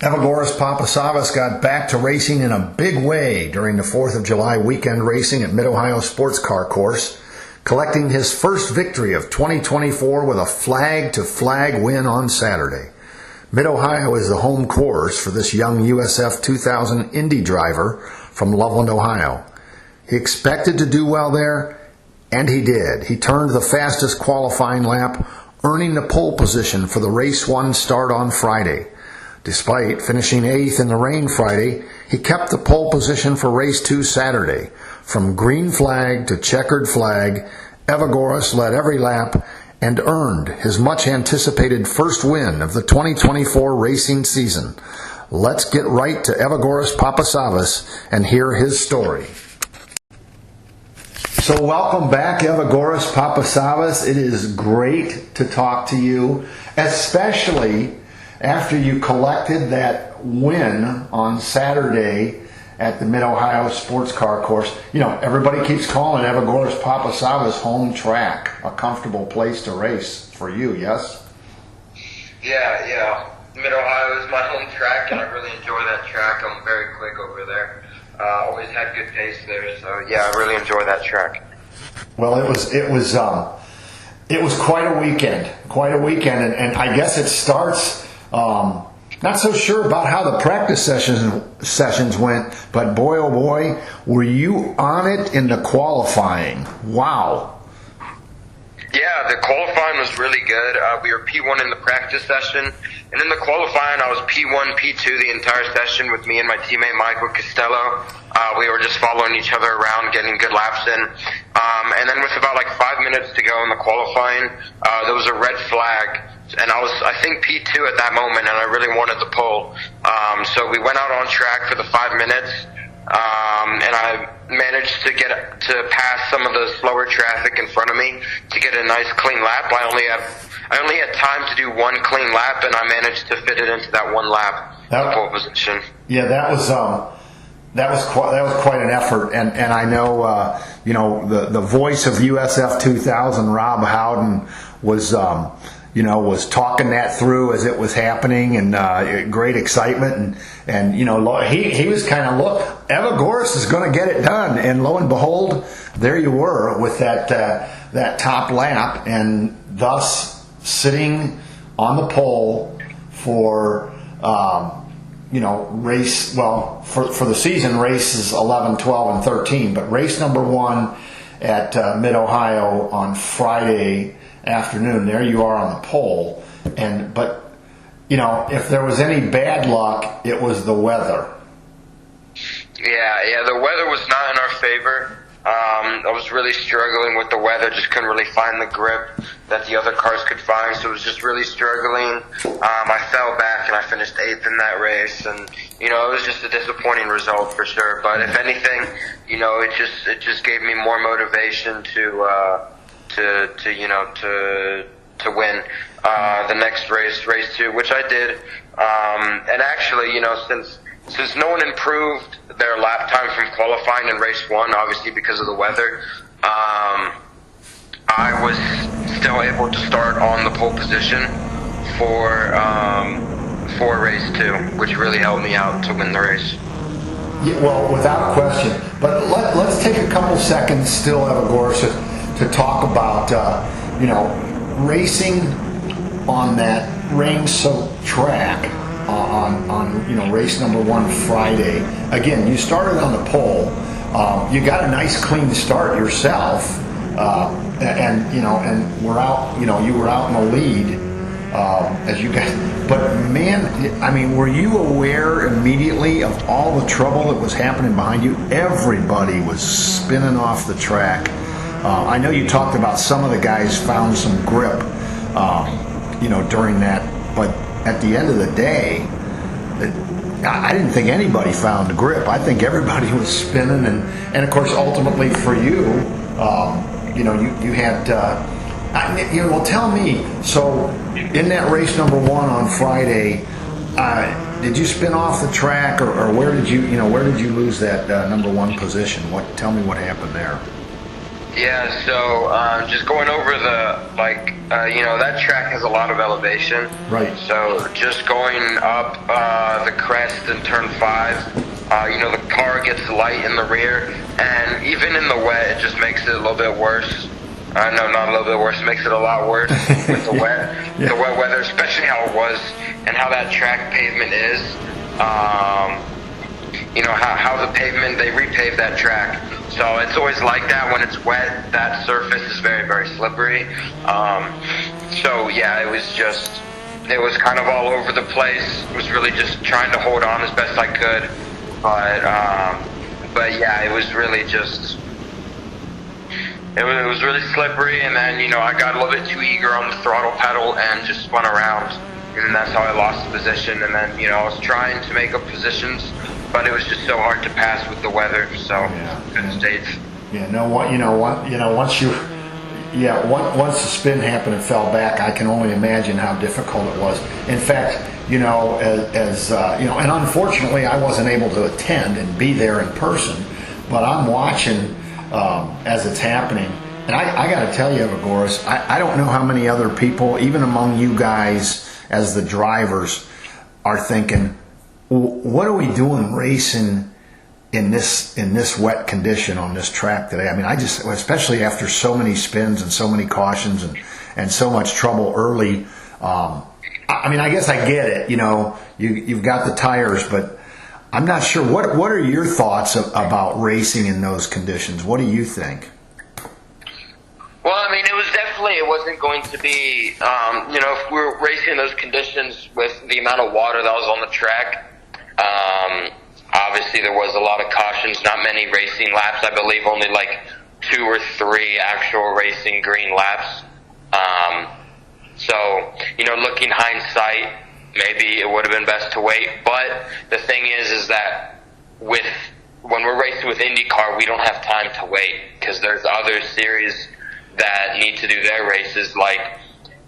Evagoras Papasavvas got back to racing in a big way during the 4th of July weekend racing at Mid-Ohio Sports Car Course, collecting his first victory of 2024 with a flag-to-flag win on Saturday. Mid-Ohio is the home course for this young USF-2000 Indy driver from Loveland, Ohio. He expected to do well there, and he did. He turned the fastest qualifying lap, earning the pole position for the Race 1 start on Friday. Despite finishing 8th in the rain Friday, he kept the pole position for Race 2 Saturday. From green flag to checkered flag, Evagoras led every lap and earned his much-anticipated first win of the 2024 racing season. Let's get right to Evagoras Papasavvas and hear his story. So welcome back, Evagoras Papasavvas. It is great to talk to you, especially after you collected that win on Saturday at the Mid-Ohio Sports Car Course. You know, everybody keeps calling Evagoras Papasavvas home track, a comfortable place to race for you, yes? Yeah. Mid-Ohio is my home track, and I really enjoy that track. I'm very quick over there. Always had good pace there, so yeah, I really enjoy that track. Well, it was quite a weekend, and I guess it starts. Not so sure about how the practice sessions went, but boy, oh boy, were you on it in the qualifying. Wow. Yeah, the qualifying was really good. We were P1 in the practice session, and in the qualifying I was P1, P2 the entire session with me and my teammate Michael Costello. We were just following each other around, getting good laps in. And then with about 5 minutes to go in the qualifying, there was a red flag. And I was, I think, P2 at that moment, and I really wanted the pole. So we went out on track for the 5 minutes, and I managed to get to pass some of the slower traffic in front of me to get a nice clean lap. I only had time to do one clean lap, and I managed to fit it into that one lap, the pole position. Yeah, that was quite an effort, and I know the voice of USF-2000, Rob Howden, was talking that through as it was happening, and great excitement, and he was kind of, look, Evagoras is going to get it done, and lo and behold, there you were with that top lap, and thus sitting on the pole for race, well, for the season, races 11, 12, and 13, but race number 1 at Mid-Ohio on Friday afternoon, there you are on the pole, but if there was any bad luck, it was the weather. Yeah, the weather was not in our favor. I was really struggling with the weather, just couldn't really find the grip that the other cars could find, so it was just really struggling. I fell back and I finished 8th in that race, and it was just a disappointing result for sure, but if anything, it just gave me more motivation to win the next race 2, which I did. And actually, since no one improved their lap time from qualifying in race 1, obviously because of the weather, I was still able to start on the pole position for race 2, which really helped me out to win the race. Yeah, well, without question. But let's take a couple seconds still, Evagoras, to talk about racing on that rain-soaked track on race number 1 Friday. Again, you started on the pole. You got a nice clean start yourself, and we're out. You were out in the lead as you guys. But man, I mean, were you aware immediately of all the trouble that was happening behind you? Everybody was spinning off the track. I know you talked about some of the guys found some grip, during that, but at the end of the day, I didn't think anybody found the grip. I think everybody was spinning, and of course, ultimately for you, you had, well, tell me, so in that race number 1 on Friday, did you spin off the track, or where did you lose that number 1 position? Tell me what happened there. Yeah, so just going over that track has a lot of elevation. Right. So just going up the crest in turn 5, the car gets light in the rear, and even in the wet, it just makes it a little bit worse. No, not a little bit worse. It makes it a lot worse with the wet, the wet weather, especially how it was and how that track pavement is. How the pavement, they repave that track. So it's always like that when it's wet. That surface is very, very slippery. It was kind of all over the place. It was really just trying to hold on as best I could. But yeah, it was really just, it was really slippery. And then, I got a little bit too eager on the throttle pedal and just spun around. And that's how I lost the position. And then, I was trying to make up positions, but it was just so hard to pass with the weather. So couldn't stay. Once the spin happened and fell back, I can only imagine how difficult it was. In fact, and unfortunately, I wasn't able to attend and be there in person, but I'm watching as it's happening. And I got to tell you, Evagoras, I don't know how many other people, even among you guys as the drivers, are thinking, what are we doing racing in this wet condition on this track today? I mean, especially after so many spins and so many cautions and so much trouble early. I guess I get it. You've got the tires, but I'm not sure. What are your thoughts about racing in those conditions? What do you think? Well, it wasn't going to be, if we were racing in those conditions with the amount of water that was on the track, obviously there was a lot of cautions, not many racing laps. I believe only like 2 or 3 actual racing green laps. Looking hindsight, maybe it would have been best to wait. But the thing is that when we're racing with IndyCar, we don't have time to wait because there's other series that need to do their races, like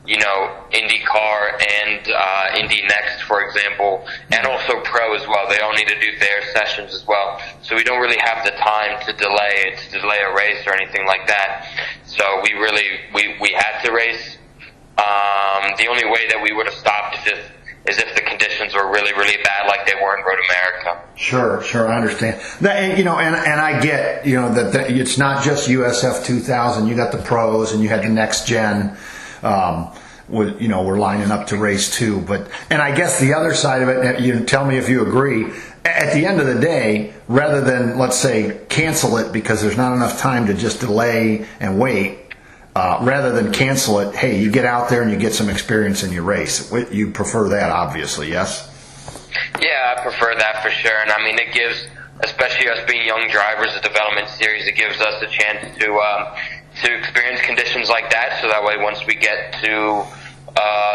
IndyCar and Indy Next, for example, and also Pro as well. They all need to do their sessions as well. So we don't really have the time to delay a race or anything like that. So we had to race. The only way that we would have stopped is if the conditions were really, really bad, like they were in Road America. Sure, I understand. And I get, that it's not just USF-2000. You got the pros, and you had the next gen. We're lining up to race too. And I guess the other side of it, tell me if you agree. At the end of the day, rather than, let's say, cancel it because there's not enough time to just delay and wait. Rather than cancel it, hey, you get out there and you get some experience in your race. You prefer that, obviously, yes? Yeah, I prefer that for sure. And it gives, especially us being young drivers, the development series, it gives us a chance to experience conditions like that. So that way, once we get to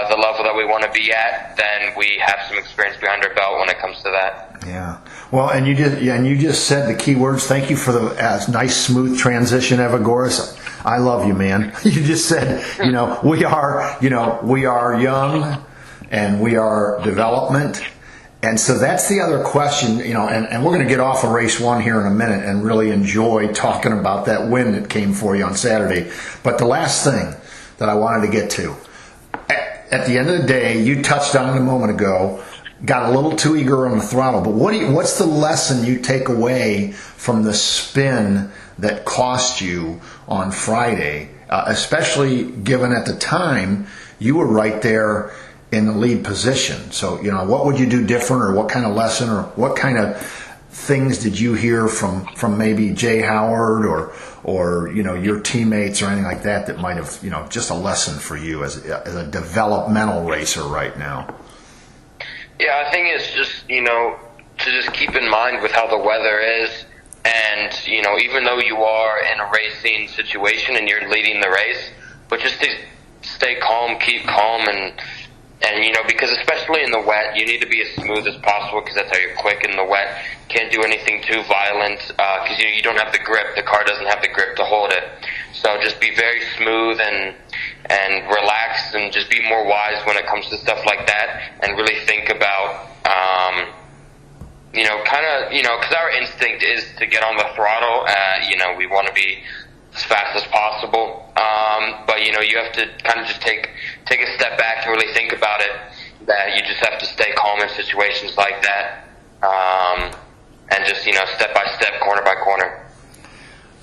the level that we want to be at, then we have some experience behind our belt when it comes to that. Yeah. Well, and you just said the key words. Thank you for the nice, smooth transition, Evagoras. I love you, man. You just said, we are young and we are development. And so that's the other question, and we're going to get off of race 1 here in a minute and really enjoy talking about that win that came for you on Saturday. But the last thing that I wanted to get to, at the end of the day, you touched on it a moment ago, got a little too eager on the throttle. But what's the lesson you take away from the spin that cost you on Friday, especially given at the time you were right there in the lead position? So, what would you do different, or what kind of lesson, or what kind of things did you hear from maybe Jay Howard or your teammates or anything like that might have, just a lesson for you as a developmental racer right now? Yeah, I think it's just, to just keep in mind with how the weather is. And, even though you are in a racing situation and you're leading the race, but just to stay calm, keep calm, and because especially in the wet, you need to be as smooth as possible because that's how you're quick in the wet. Can't do anything too violent because you don't have the grip. The car doesn't have the grip to hold it. So just be very smooth and relaxed and just be more wise when it comes to stuff like that and really think about, because our instinct is to get on the throttle. We want to be as fast as possible. But you have to kind of just take a step back and really think about it. that you just have to stay calm in situations like that, and just, step by step, corner by corner.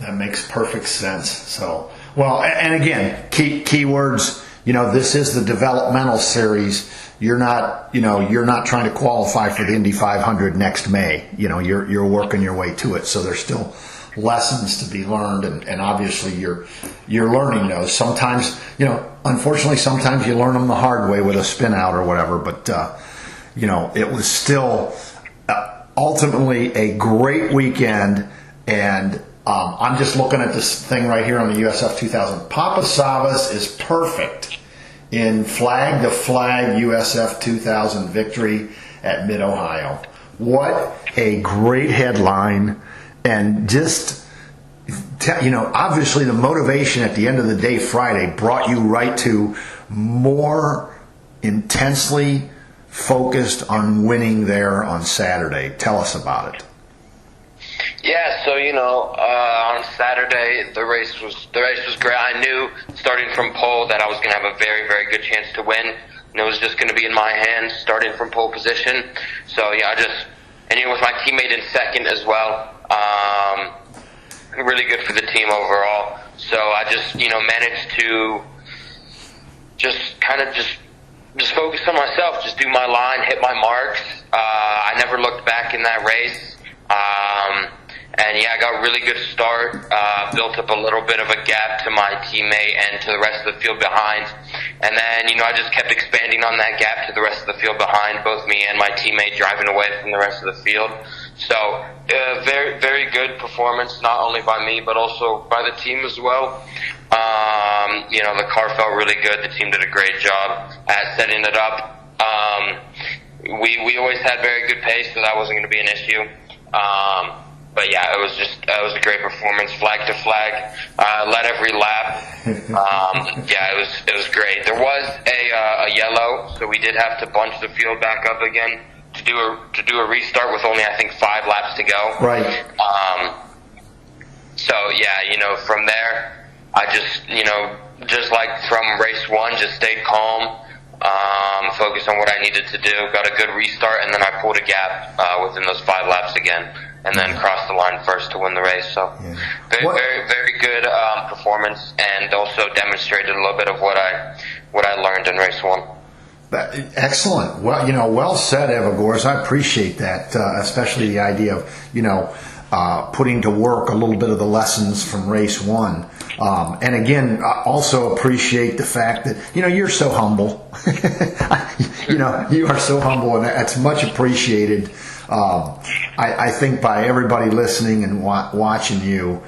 That makes perfect sense. So, well, and again, keywords, this is the developmental series. You're not trying to qualify for the Indy 500 next May. You're working your way to it. So there's still lessons to be learned, and obviously you're learning those. Sometimes, unfortunately, sometimes you learn them the hard way with a spin out or whatever. But it was still ultimately a great weekend, and I'm just looking at this thing right here on the USF-2000. Papasavvas is perfect in flag to flag USF-2000 victory at Mid-Ohio. What a great headline. And just, obviously the motivation at the end of the day Friday brought you right to more intensely focused on winning there on Saturday. Tell us about it. Yeah, so on Saturday the race was great. I knew starting from pole that I was going to have a very, very good chance to win, and it was just going to be in my hands starting from pole position. So and with my teammate in second as well. Really good for the team overall. So I just managed to just focus on myself, just do my line, hit my marks. I never looked back in that race. And I got a really good start, built up a little bit of a gap to my teammate and to the rest of the field behind. And then, I just kept expanding on that gap to the rest of the field behind, both me and my teammate driving away from the rest of the field. So, very, very good performance, not only by me, but also by the team as well. The car felt really good. The team did a great job at setting it up. We always had very good pace, so that wasn't going to be an issue. But it was a great performance, flag to flag, led every lap. It was great. There was a yellow, so we did have to bunch the field back up again to do a restart with only, I think, 5 laps to go. Right. From there, I just like from race 1, just stayed calm, focused on what I needed to do, got a good restart, and then I pulled a gap within those 5 laps again, and then crossed the line first to win the race. So very, very, very good performance, and also demonstrated a little bit of what I learned in race 1. Excellent. Well, well said, Evagoras. I appreciate that, especially the idea of putting to work a little bit of the lessons from race 1. And again, I also appreciate the fact that, you're so humble. You are so humble, and that's much appreciated. I think by everybody listening and watching you,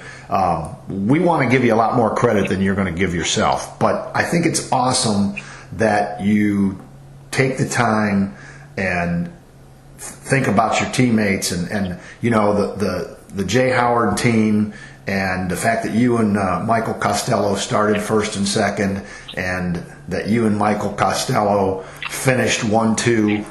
we want to give you a lot more credit than you're going to give yourself. But I think it's awesome that you take the time and think about your teammates and the Jay Howard team, and the fact that you and Michael Costello started first and second, and that you and Michael Costello finished 1-2.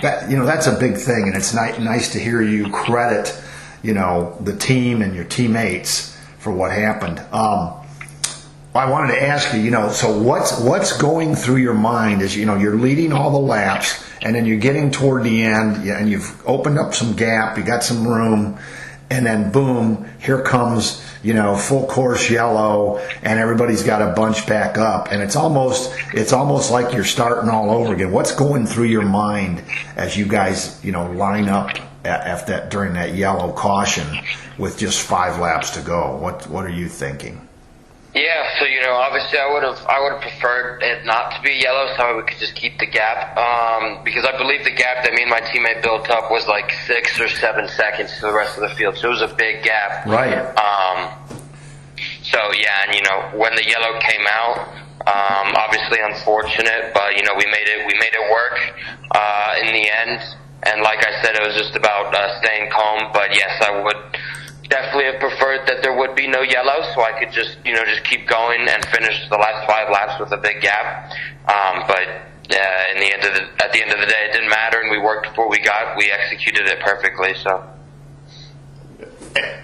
That's a big thing, and it's nice to hear you credit, the team and your teammates for what happened. I wanted to ask you, so what's going through your mind as you're leading all the laps, and then you're getting toward the end, and you've opened up some gap, you got some room, and then boom, here comes full course yellow, and everybody's got to bunch back up, and it's almost like you're starting all over again. What's going through your mind as you guys line up during that yellow caution with just 5 laps to go? What are you thinking? Yeah, so obviously I would have preferred it not to be yellow, so we could just keep the gap. Because I believe the gap that me and my teammate built up was like 6 or 7 seconds to the rest of the field, so it was a big gap. Right. And when the yellow came out, obviously unfortunate, but we made it work in the end. And like I said, it was just about staying calm. But yes, I would definitely have preferred that there would be no yellow, so I could just keep going and finish the last 5 laps with a big gap. But at the end of the day, it didn't matter, and we worked with what we got. We executed it perfectly. So,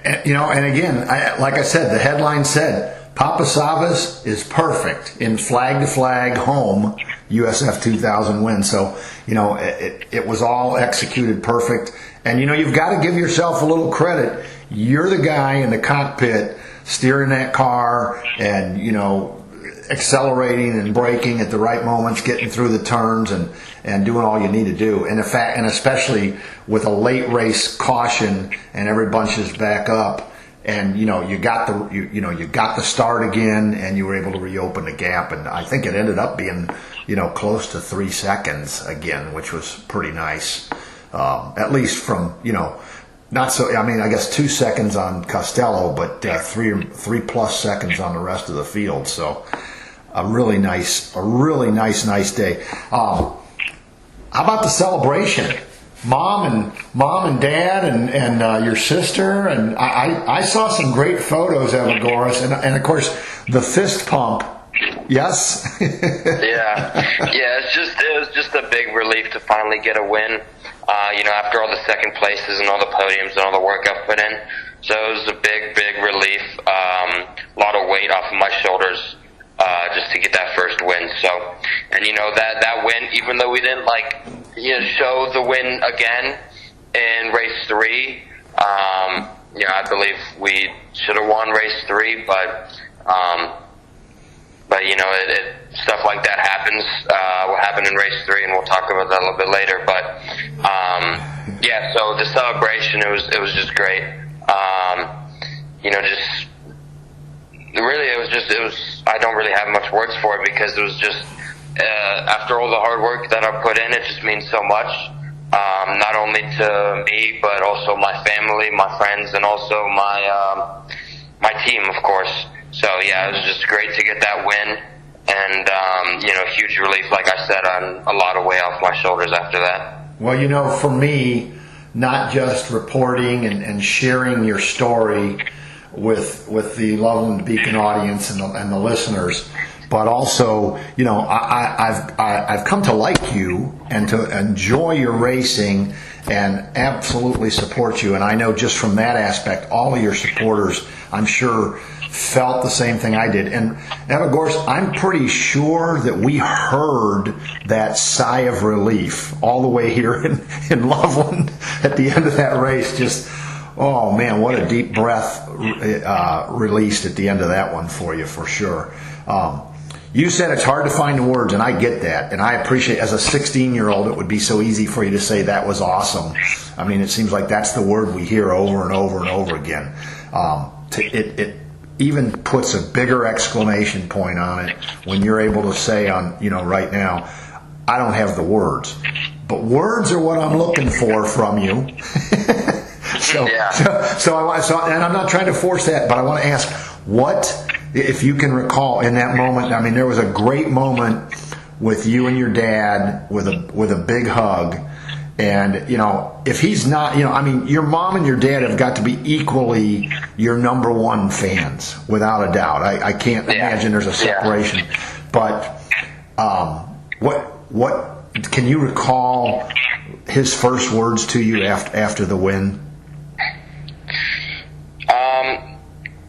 and again, like I said, the headline said Papasavvas is perfect in flag-to-flag home USF-2000 win. So, it was all executed perfect. And, you've got to give yourself a little credit. You're the guy in the cockpit steering that car and, accelerating and braking at the right moments, getting through the turns and doing all you need to do. And in fact, and especially with a late race caution and every bunch is back up, and you got the start again, and you were able to reopen the gap. And I think it ended up being close to 3 seconds again, which was pretty nice. At least from not so. I mean, I guess 2 seconds on Costello, but three plus seconds on the rest of the field. So a really nice day. How about the celebration? Mom and Dad and your sister, and I saw some great photos, Evagoras, and of course the fist pump. Yes. Yeah. It was just a big relief to finally get a win. After all the second places and all the podiums and all the work I've put in, so it was a big relief. A lot of weight off of my shoulders. Just to get that first win. So, and that win, even though we didn't show the win again in race 3, I believe we should have won race 3, but stuff like that happens. What happened in race 3, and we'll talk about that a little bit later. But so the celebration, it was just great. It was I don't really have much words for it, because it was just after all the hard work that I put in, it just means so much, not only to me but also my family, my friends, and also my team, of course. So it was just great to get that win, and huge relief, like I said, on a lot of weight off my shoulders after that. Well, for me, not just reporting and sharing your story with the Loveland Beacon audience and the listeners, but also, I've come to like you and to enjoy your racing and absolutely support you. And I know just from that aspect, all of your supporters, I'm sure, felt the same thing I did. And Evagoras, I'm pretty sure that we heard that sigh of relief all the way here in Loveland at the end of that race. Just, oh man, what a deep breath released at the end of that one for you, for sure. You said it's hard to find the words, and I get that, and I appreciate, as a 16-year-old, it would be so easy for you to say that was awesome. I mean, it seems like that's the word we hear over and over and over again. It even puts a bigger exclamation point on it when you're able to say right now, I don't have the words, but words are what I'm looking for from you. So, and I'm not trying to force that, but I want to ask, what, if you can recall in that moment? I mean, there was a great moment with you and your dad with a big hug, and if he's not, your mom and your dad have got to be equally your number one fans, without a doubt. I can't imagine there's a separation, but what can you recall his first words to you after the win?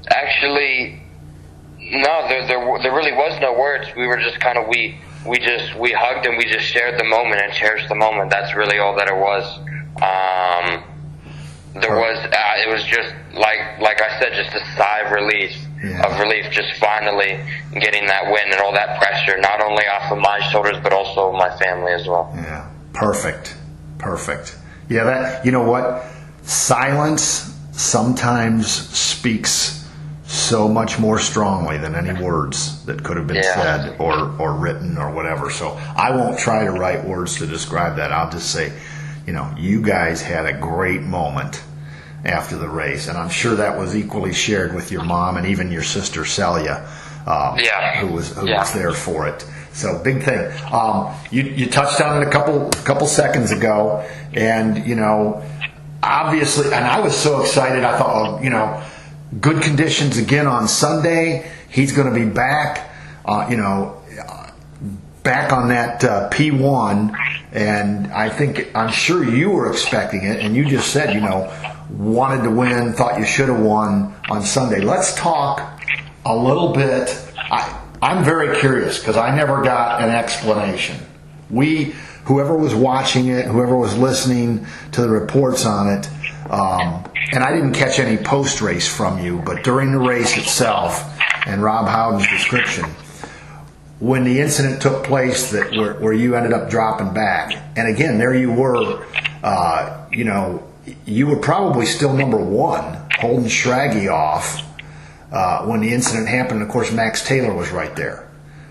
Actually, no, there really was no words. We were just kind of, we hugged and we just shared the moment and cherished the moment. That's really all that it was. It was just like I said, just a sigh of relief, just finally getting that win and all that pressure, not only off of my shoulders, but also my family as well. Yeah. Perfect. Yeah. That, what? Silence sometimes speaks so much more strongly than any words that could have been said or written or whatever. So I won't try to write words to describe that. I'll just say, you guys had a great moment after the race, and I'm sure that was equally shared with your mom and even your sister Celia, who was there for it. So big thing. You touched on it a couple seconds ago, and obviously, and I was so excited. I thought, good conditions again on Sunday. He's going to be back, back on that P1, and I'm sure you were expecting it, and you just said, wanted to win, thought you should have won on Sunday. Let's talk a little bit. I'm very curious because I never got an explanation. Whoever was watching it, whoever was listening to the reports on it, and I didn't catch any post-race from you, but during the race itself and Rob Howden's description, when the incident took place where you ended up dropping back, and again, there you were, you were probably still number one, holding Schraggy off when the incident happened. Of course, Max Taylor was right there.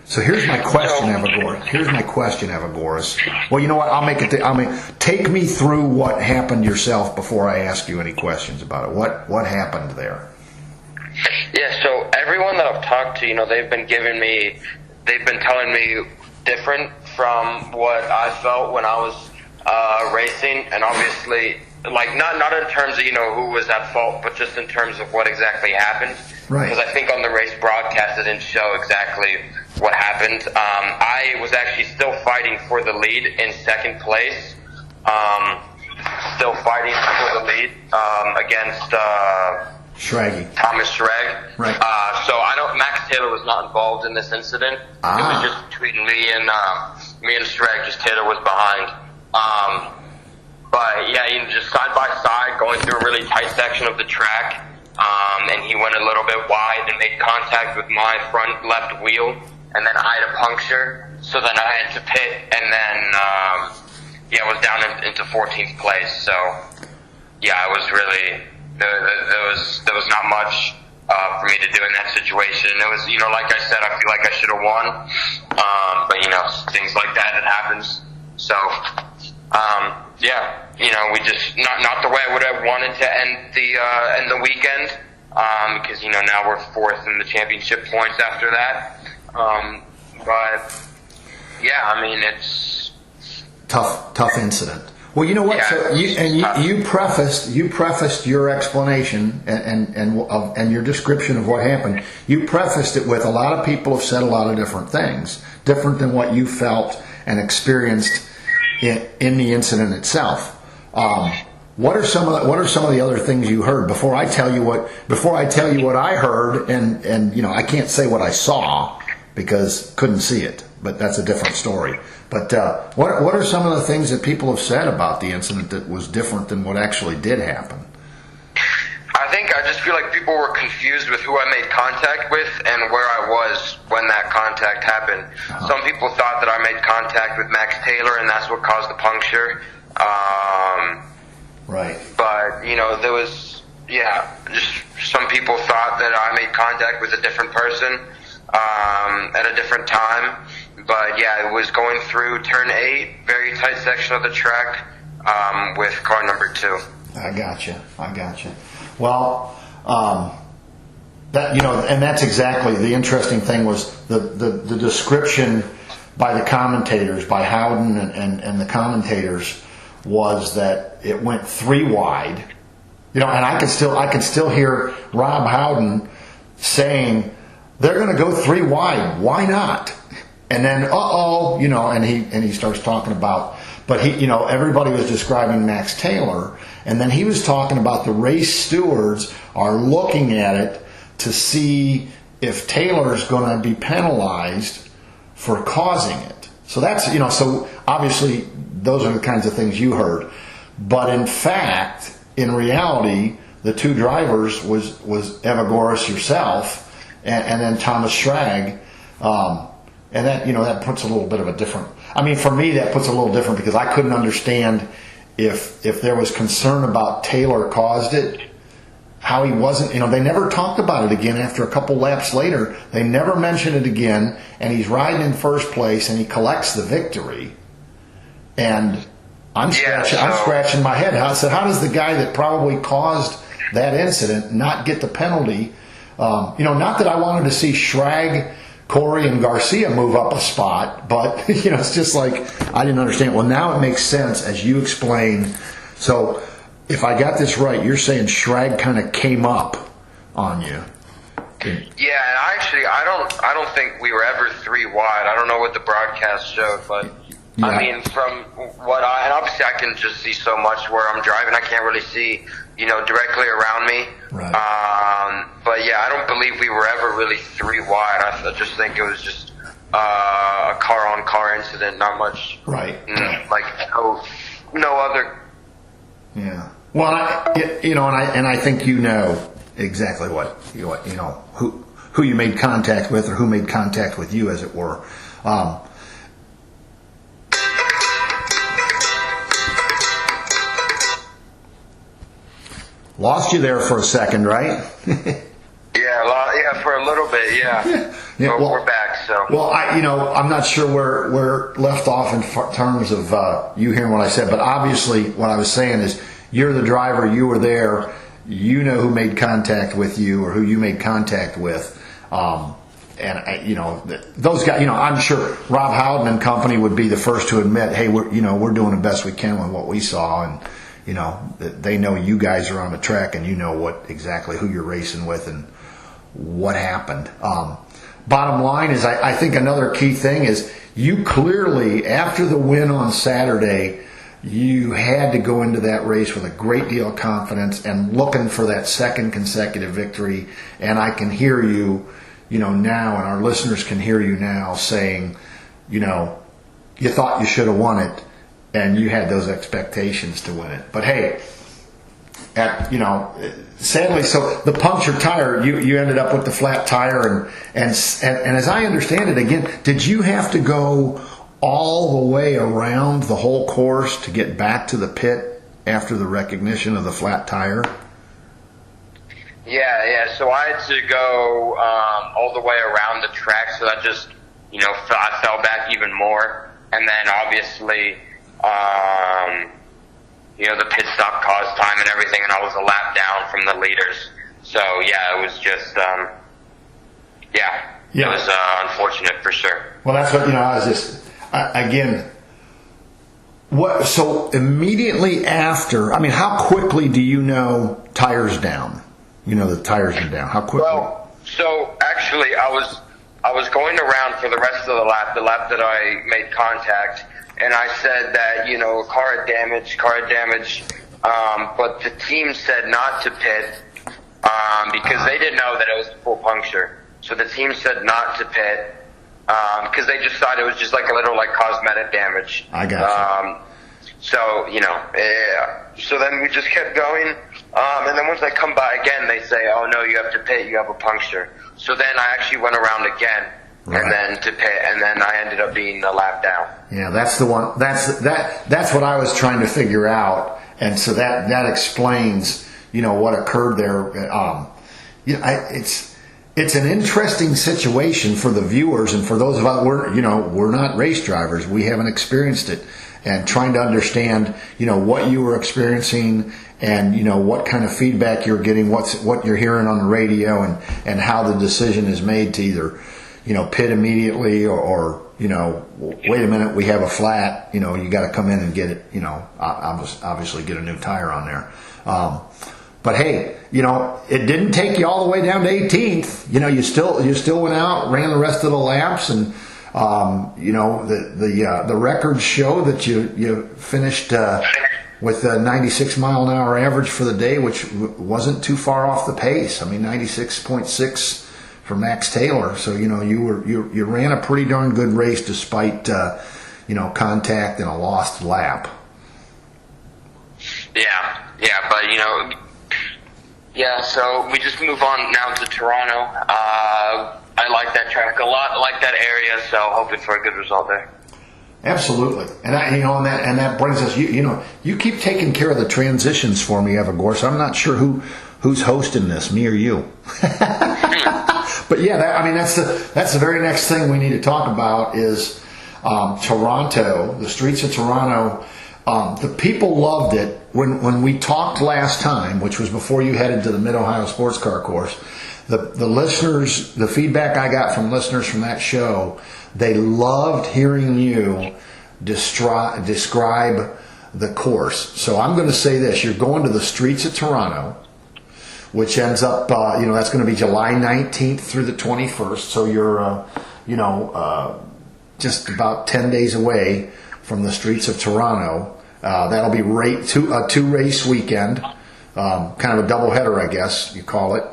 So here's my question, Evagoras. Well, you know what? I'll make it. Take me through what happened yourself before I ask you any questions about it. What happened there? Yeah. So everyone that I've talked to, they've been telling me different from what I felt when I was racing, and obviously, like not in terms of who was at fault, but just in terms of what exactly happened. Right. Because I think on the race broadcast it didn't show exactly what happened. I was actually still fighting for the lead in second place. Still fighting for the lead against Schraggy. Thomas Schrag. Right. So Max Taylor was not involved in this incident. It was just between me and Schrag. Just Taylor was behind. But yeah, just side by side, going through a really tight section of the track. And he went a little bit wide and made contact with my front left wheel, and then I had a puncture, so then I had to pit, and then I was down into 14th place. So yeah, I was really there was not much for me to do in that situation. It was like I said, I feel like I should have won, but things like that, it happens. So we just not the way I would have wanted to end the weekend, because now we're fourth in the championship points after that. But yeah, it's tough incident. Well, you know what? Yeah, so you prefaced your explanation and your description of what happened. You prefaced it with a lot of people have said a lot of different things, different than what you felt and experienced in the incident itself. What are some of the other things you heard before I tell you what I heard, and I can't say what I saw because couldn't see it, but that's a different story. But what are some of the things that people have said about the incident that was different than what actually did happen? I just feel like people were confused with who I made contact with and where I was when that contact happened. Uh-huh. Some people thought that I made contact with Max Taylor and that's what caused the puncture. Right. But, there was, just some people thought that I made contact with a different person at a different time. But, it was going through turn 8, very tight section of the track with car number 2. I gotcha. Well, and that's exactly the interesting thing was the description by the commentators, by Howden and the commentators, was that it went 3 wide. And I can still hear Rob Howden saying they're going to go 3 wide. Why not? And then and he starts talking about, but everybody was describing Max Taylor, and then he was talking about the race stewards are looking at it to see if Taylor's going to be penalized for causing it. So that's so obviously those are the kinds of things you heard, but in fact, in reality, the 2 drivers was Evagoras yourself and then Thomas Schrag. And that that puts a little bit of a different. For me, that puts a little different because I couldn't understand if there was concern about Taylor caused it, how he wasn't. They never talked about it again after a couple laps later. They never mentioned it again, and he's riding in first place and he collects the victory. And I'm scratching my head. I said, how does the guy that probably caused that incident not get the penalty? Not that I wanted to see Schrag, Corey, and Garcia move up a spot, but it's just like I didn't understand. Well, now it makes sense as you explain. So, if I got this right, you're saying Schrag kind of came up on you. Yeah, and actually, I don't think we were ever 3 wide. I don't know what the broadcast showed, but Yeah. I mean, from and obviously I can just see so much where I'm driving. I can't really see, directly around me. Right. But yeah, I don't believe we were ever really three wide. I just think it was just a car-on-car incident, not much. Right. Like no other. Yeah. Well, I think exactly who you made contact with, or who made contact with you, as it were. Lost you there for a second, right? Yeah, for a little bit, yeah. Yeah, but we're back, so. Well, I'm not sure where we're left off in terms of you hearing what I said, but obviously what I was saying is you're the driver, you were there, you know who made contact with you or who you made contact with. Those guys, I'm sure Rob Howden and company would be the first to admit, hey, we're doing the best we can with what we saw, and they know you guys are on the track and you know exactly who you're racing with and what happened. Bottom line is, I think another key thing is you clearly, after the win on Saturday, you had to go into that race with a great deal of confidence and looking for that second consecutive victory. And I can hear you, now, and our listeners can hear you now saying, you thought you should have won it, and you had those expectations to win it. But hey, sadly, so the punctured tire, you ended up with the flat tire, and as I understand it, again, did you have to go all the way around the whole course to get back to the pit after the recognition of the flat tire? Yeah. So I had to go all the way around the track, so that just, I fell back even more, and then obviously. The pit stop caused time and everything, and I was a lap down from the leaders. So, yeah, it was just, it was unfortunate for sure. Well, that's what, I was just, again, so immediately after, how quickly do you know tires down? The tires are down. How quickly? Well, so actually I was going around for the rest of the lap that I made contact. And I said that, car had damage, but the team said not to pit, because they didn't know that it was a full puncture. So the team said not to pit, because they just thought it was just like a little, cosmetic damage. I got you. So, so then we just kept going, and then once I come by again, they say, oh no, you have to pit, you have a puncture. So then I actually went around again. Right. And then to pit, and then I ended up being a lap down. Yeah, that's the one. That's what I was trying to figure out, and so that explains, what occurred there. It's an interesting situation for the viewers and for those of us. We're not race drivers. We haven't experienced it, and trying to understand, what you were experiencing, and what kind of feedback you're getting, what you're hearing on the radio, and how the decision is made to either. Pit immediately or wait a minute, we have a flat, you got to come in and get it, obviously get a new tire on there. But hey, it didn't take you all the way down to 18th. You still went out, ran the rest of the laps, and the records show that you finished with a 96 mile an hour average for the day, which wasn't too far off the pace. 96.6 for Max Taylor. So you ran a pretty darn good race despite contact and a lost lap. But so we just move on now to Toronto. I like that track a lot. I like that area, so hoping for a good result there. Absolutely, and that brings us. You keep taking care of the transitions for me, Evagoras. I'm not sure who's hosting this, me or you. But yeah, that's the very next thing we need to talk about is Toronto, the streets of Toronto. The people loved it when we talked last time, which was before you headed to the Mid-Ohio Sports Car Course. The listeners, the feedback I got from listeners from that show, they loved hearing you describe the course. So I'm going to say this: you're going to the streets of Toronto, which ends up, that's going to be July 19th through the 21st. So you're, just about 10 days away from the streets of Toronto. That'll be a two-race weekend, kind of a doubleheader, I guess you call it.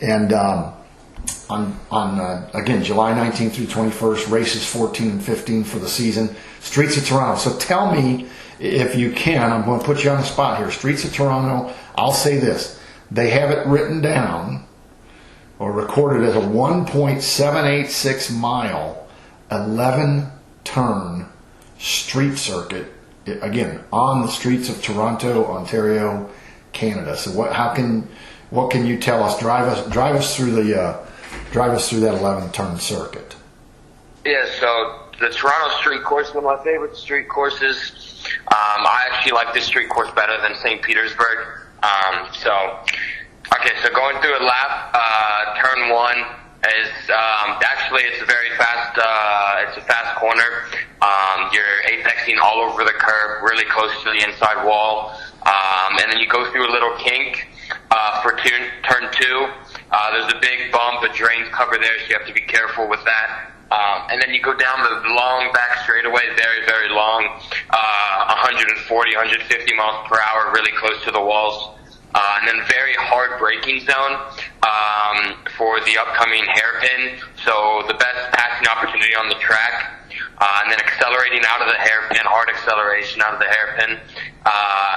And on again, July 19th through 21st, races 14 and 15 for the season. Streets of Toronto. So tell me, if you can, I'm going to put you on the spot here. Streets of Toronto, I'll say this. They have it written down or recorded as a 1.786 mile, 11-turn street circuit, again, on the streets of Toronto, Ontario, Canada. So what can you tell us? Drive us through that 11-turn circuit. Yeah, so the Toronto street course is one of my favorite street courses. I actually like this street course better than St. Petersburg. So going through a lap, turn one is actually it's a very fast. It's a fast corner. You're apexing all over the curb, really close to the inside wall, and then you go through a little kink for turn two. There's a big bump, a drains cover there, so you have to be careful with that. And then you go down the long back straightaway, very, very long, 140, 150 miles per hour, really close to the walls. And then very hard braking zone for the upcoming hairpin. So the best passing opportunity on the track. And then accelerating out of the hairpin, hard acceleration out of the hairpin.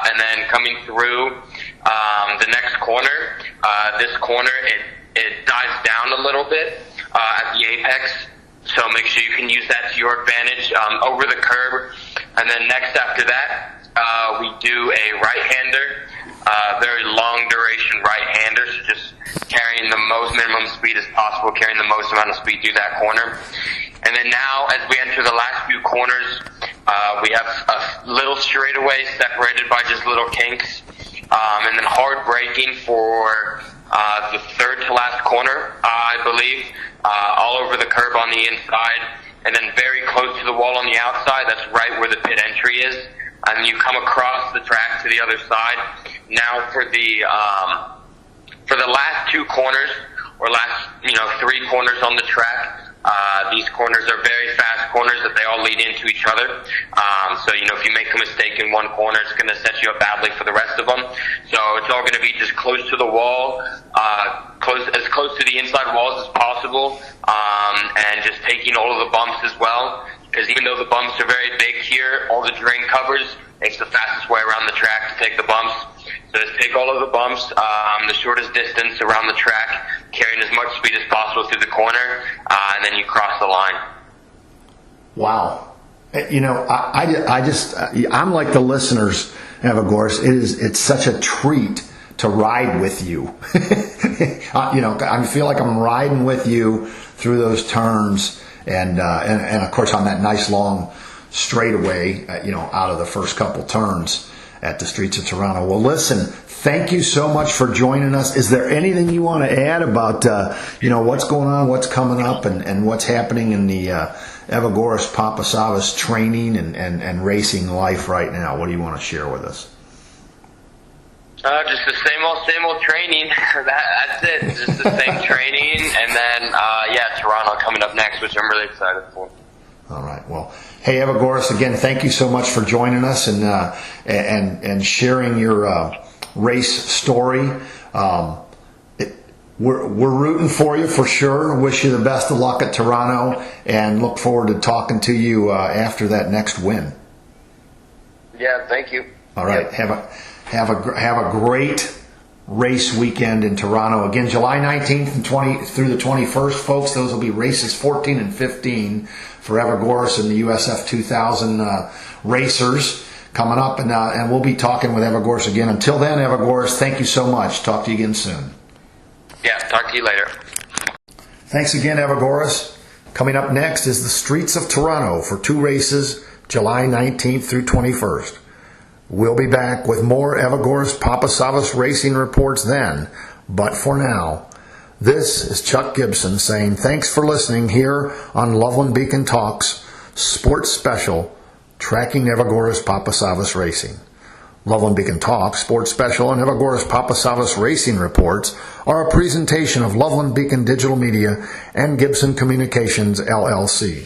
And then coming through the next corner. This corner, it dives down a little bit at the apex. So make sure you can use that to your advantage over the curb. And then next after that, we do a right-hander. Very long duration right-hander, so just carrying the most minimum speed as possible, carrying the most amount of speed through that corner. And then now, as we enter the last few corners, we have a little straightaway separated by just little kinks, and then hard braking for the third to last corner, I believe, all over the curb on the inside, and then very close to the wall on the outside. That's right where the pit entry is. And you come across the track to the other side. Now for the last two corners, or last, three corners on the track, these corners are very fast corners that they all lead into each other. So, if you make a mistake in one corner, it's going to set you up badly for the rest of them. So it's all going to be just close to the wall, as close to the inside walls as possible, and just taking all of the bumps as well. Because even though the bumps are very big here, all the drain covers, it's the fastest way around the track to take the bumps. So just take all of the bumps, the shortest distance around the track, carrying as much speed as possible through the corner, and then you cross the line. Wow. I'm like the listeners, Evagoras. It's such a treat to ride with you. I feel like I'm riding with you through those turns. And of course on that nice long straightaway, out of the first couple turns at the streets of Toronto. Well, listen, thank you so much for joining us. Is there anything you want to add about, what's going on, what's coming up, and what's happening in the Evagoras Papasavvas training and racing life right now? What do you want to share with us? Just the same old training. That's it. Just the same training, and then Toronto coming up next, which I'm really excited for. All right. Well, hey Evagoras, again, thank you so much for joining us and sharing your race story. We're rooting for you for sure. Wish you the best of luck at Toronto, and look forward to talking to you after that next win. Yeah. Thank you. All right. Yep. Have a great race weekend in Toronto. Again, July 19th and through the 21st, folks. Those will be races 14 and 15 for Evagoras and the USF-2000 racers coming up. And we'll be talking with Evagoras again. Until then, Evagoras, thank you so much. Talk to you again soon. Yeah, talk to you later. Thanks again, Evagoras. Coming up next is the streets of Toronto for two races, July 19th through 21st. We'll be back with more Evagoras Papasavvas racing reports then. But for now, this is Chuck Gibson saying thanks for listening here on Loveland Beacon Talks, Sports Special, tracking Evagoras Papasavvas racing. Loveland Beacon Talks, Sports Special, and Evagoras Papasavvas racing reports are a presentation of Loveland Beacon Digital Media and Gibson Communications, LLC.